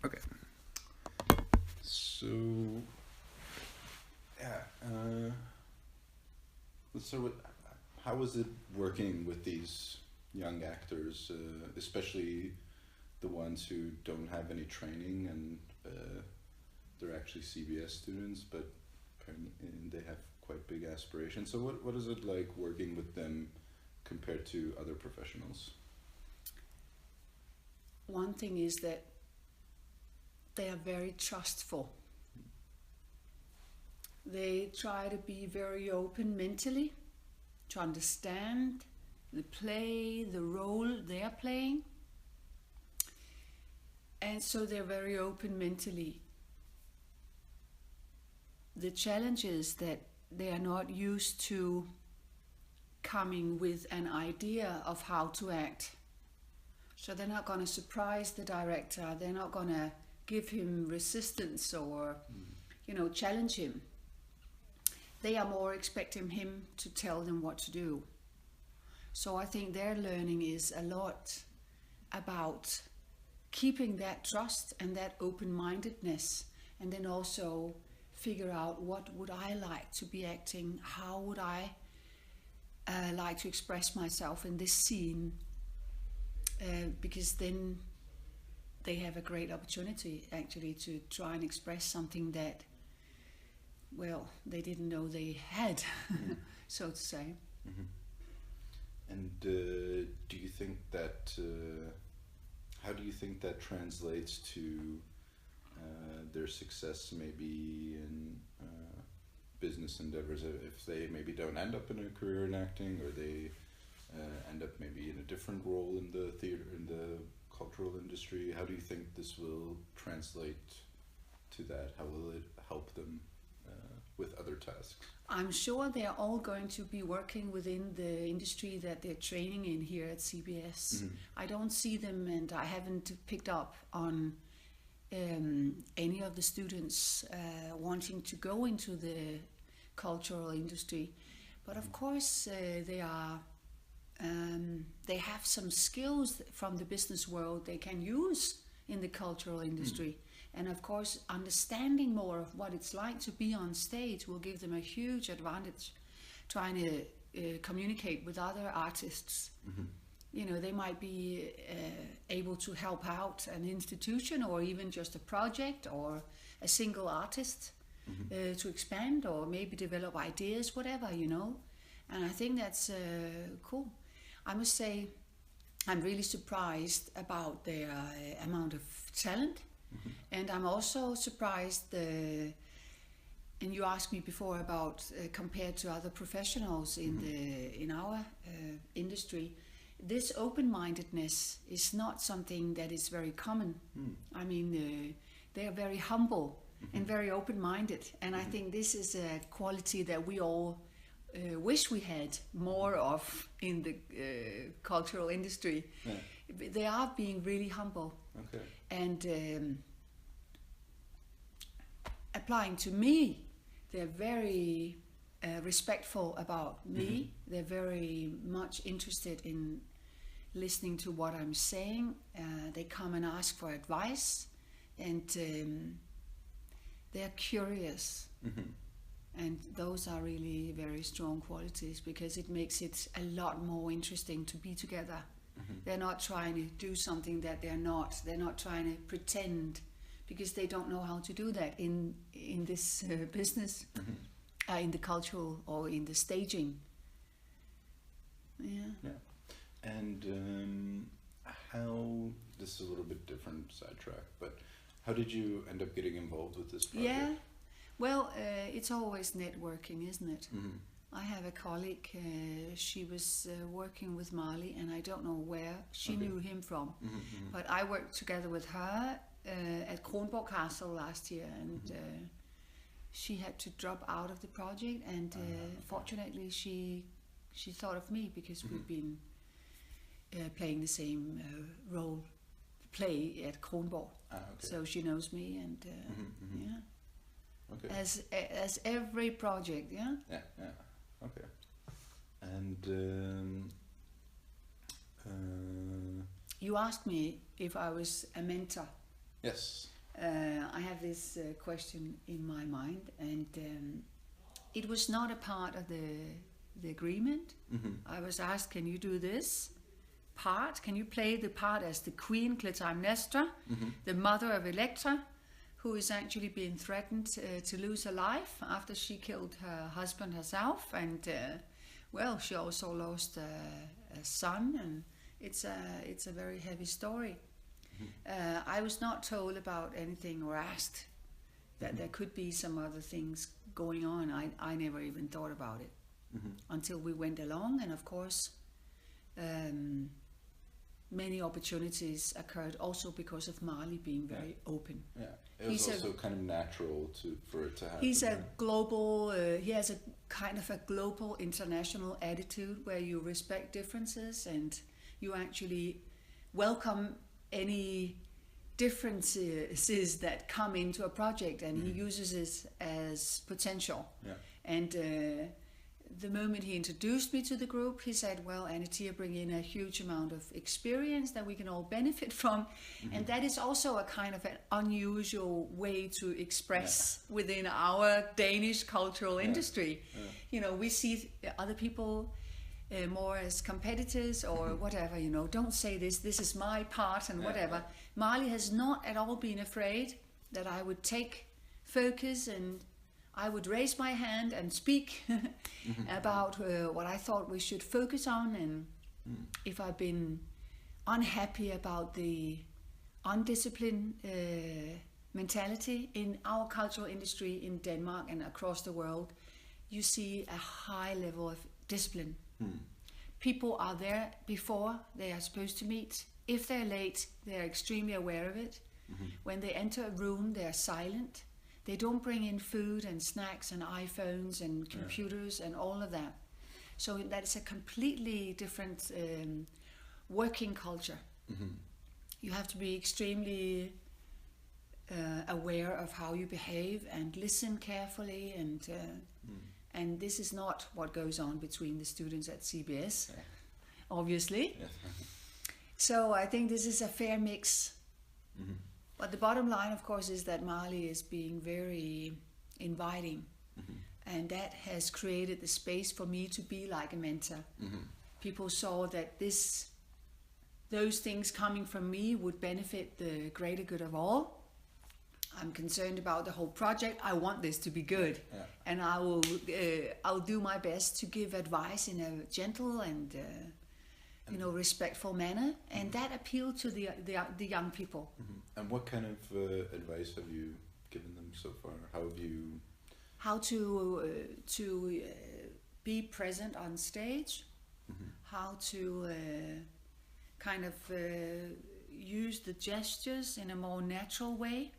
Okay. So, yeah. Let's start with how is it working with these young actors, especially the ones who don't have any training and they're actually CBS students, but and they have quite big aspirations. So, what is it like working with them compared to other professionals? One thing is that they are very trustful. They try to be very open mentally to understand the play, the role they are playing. And so they're very open mentally. The challenge is that they are not used to coming with an idea of how to act. So they're not going to surprise the director. They're not going to give him resistance or, challenge him. They are more expecting him to tell them what to do. So I think their learning is a lot about keeping that trust and that open-mindedness, and then also figure out what would I like to be acting, how would I like to express myself in this scene, because then they have a great opportunity actually to try and express something that, well, they didn't know they had, so to say. Mm-hmm. And do you think that, how do you think that translates to their success maybe in business endeavors, if they maybe don't end up in a career in acting, or they end up maybe in a different role in the theater, in the cultural industry? How do you think this will translate to that? How will it help them with other tasks? I'm sure they're all going to be working within the industry that they're training in here at CBS. Mm-hmm. I don't see them, and I haven't picked up on any of the students wanting to go into the cultural industry. But of course, they have some skills from the business world they can use in the cultural industry. And of course, understanding more of what it's like to be on stage will give them a huge advantage trying to communicate with other artists. Mm-hmm. They might be able to help out an institution or even just a project or a single artist, mm-hmm. To expand or maybe develop ideas, whatever, And I think that's cool. I must say, I'm really surprised about their amount of talent. Mm-hmm. And I'm also surprised, and you asked me before about compared to other professionals in mm-hmm. in our industry, this open-mindedness is not something that is very common. I mean, they are very humble mm-hmm. and very open-minded, and mm-hmm. I think this is a quality that we all wish we had more of in the cultural industry. Yeah. They are being really humble. Okay. And applying to me, they're very respectful about me. Mm-hmm. They're very much interested in listening to what I'm saying. They come and ask for advice, and they're curious. Mm-hmm. And those are really very strong qualities, because it makes it a lot more interesting to be together. Mm-hmm. They're not trying to do something that they're not. They're not trying to pretend, because they don't know how to do that in this business, mm-hmm. In the cultural or in the staging. Yeah. Yeah. And how, this is a little bit different sidetrack, but how did you end up getting involved with this project? Yeah. Well, it's always networking, isn't it? Mm-hmm. I have a colleague, she was working with Marley, and I don't know where she knew him from. Mm-hmm, mm-hmm. But I worked together with her at Kronborg Castle last year, and mm-hmm. She had to drop out of the project, and fortunately she thought of me, because mm-hmm. we've been playing the same play at Kronborg. Okay. So she knows me, and mm-hmm, mm-hmm. yeah. Okay. As every project, yeah? Yeah. Okay. And you asked me if I was a mentor. Yes. I have this question in my mind, and it was not a part of the agreement. I was asked, can you do this part? Can you play the part as the Queen Clytemnestra, the mother of Electra, who is actually being threatened to lose her life after she killed her husband herself, and well, she also lost a son, and it's a very heavy story. I was not told about anything or asked that there could be some other things going on. I never even thought about it until we went along, and of course many opportunities occurred also because of Marley being very open. Yeah, it was also kind of natural for it to happen. He's a global, he has a kind of a global international attitude where you respect differences and you actually welcome any differences that come into a project, and he uses it as potential. Yeah. And the moment he introduced me to the group, he said, well, Anathea bring in a huge amount of experience that we can all benefit from. And that is also a kind of an unusual way to express within our Danish cultural industry. You know, we see other people more as competitors or whatever, you know, don't say this is my part and whatever. Marley has not at all been afraid that I would take focus and I would raise my hand and speak about what I thought we should focus on, and if I've been unhappy about the undisciplined mentality in our cultural industry in Denmark and across the world, you see a high level of discipline. People are there before they are supposed to meet. If they're late, they're extremely aware of it. When they enter a room, they're silent. They don't bring in food and snacks and iPhones and computers and all of that. So that's a completely different working culture. You have to be extremely aware of how you behave and listen carefully, and this is not what goes on between the students at CBS, obviously. So I think this is a fair mix. But the bottom line, of course, is that Marley is being very inviting, and that has created the space for me to be like a mentor. People saw that those things coming from me would benefit the greater good of all. I'm concerned about the whole project. I want this to be good, and I'll do my best to give advice in a gentle and respectful manner, and that appealed to the young people. And what kind of advice have you given them so far? How to be present on stage, how to kind of use the gestures in a more natural way,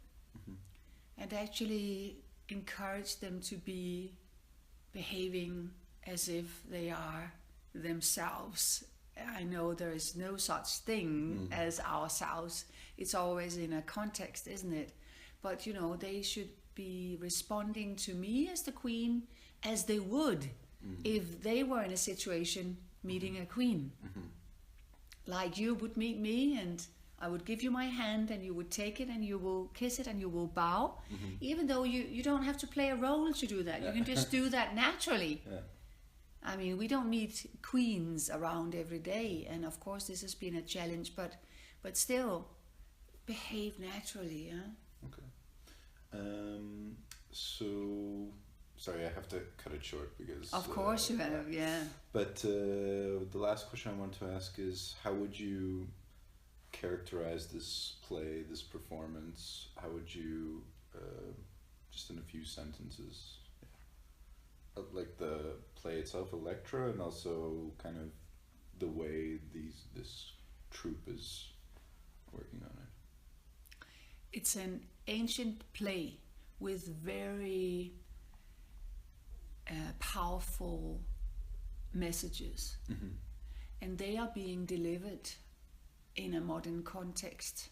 and actually encourage them to be behaving as if they are themselves. I know there is no such thing as ourselves. It's always in a context, isn't it? But, you know, they should be responding to me as the queen as they would if they were in a situation meeting a queen. Like you would meet me, and I would give you my hand, and you would take it, and you will kiss it, and you will bow. Even though you don't have to play a role to do that. You can just do that naturally. I mean, we don't meet queens around every day, and of course this has been a challenge, but still, behave naturally. Okay. So, sorry, I have to cut it short because... Of course you have, yeah. But the last question I want to ask is, how would you characterize this play, this performance? How would you, just in a few sentences, like the play itself, Electra, and also kind of the way this troupe is working on it? It's an ancient play with very powerful messages, and they are being delivered in a modern context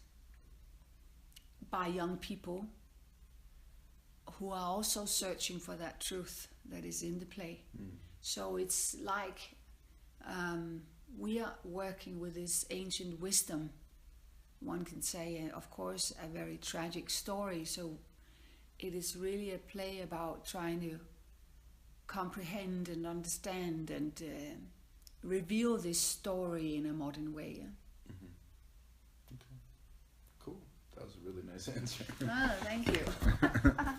by young people who are also searching for that truth that is in the play. So it's like we are working with this ancient wisdom one can say, of course, a very tragic story. So it is really a play about trying to comprehend and understand and reveal this story in a modern way. Mm-hmm. Okay, cool. That was a really nice answer. Oh, thank you. I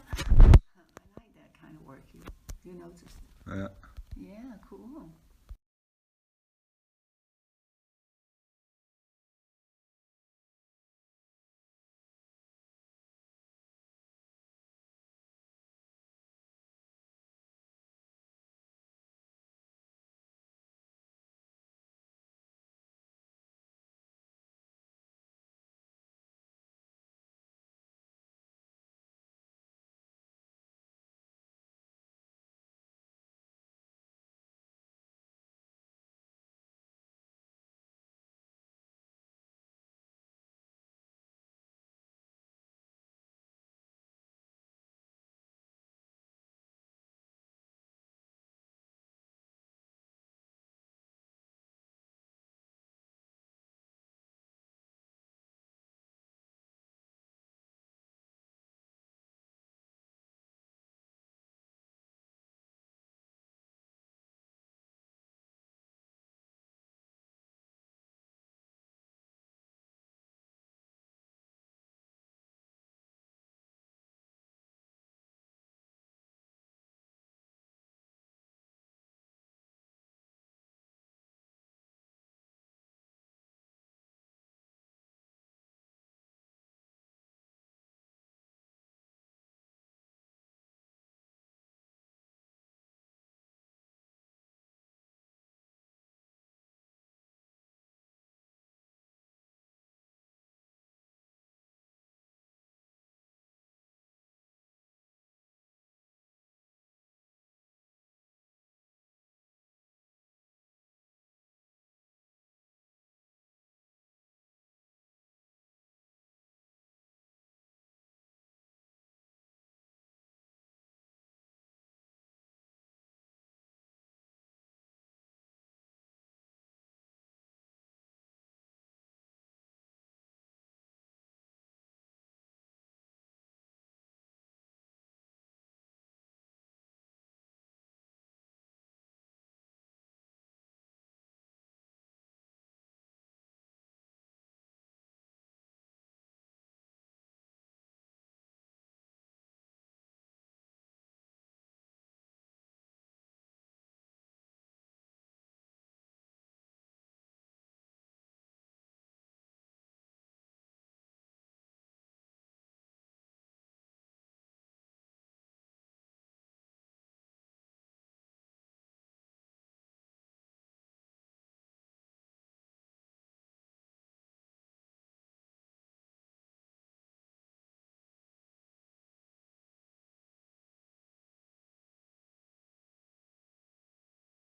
like that kind of work. You noticed? Yeah. Yeah, cool.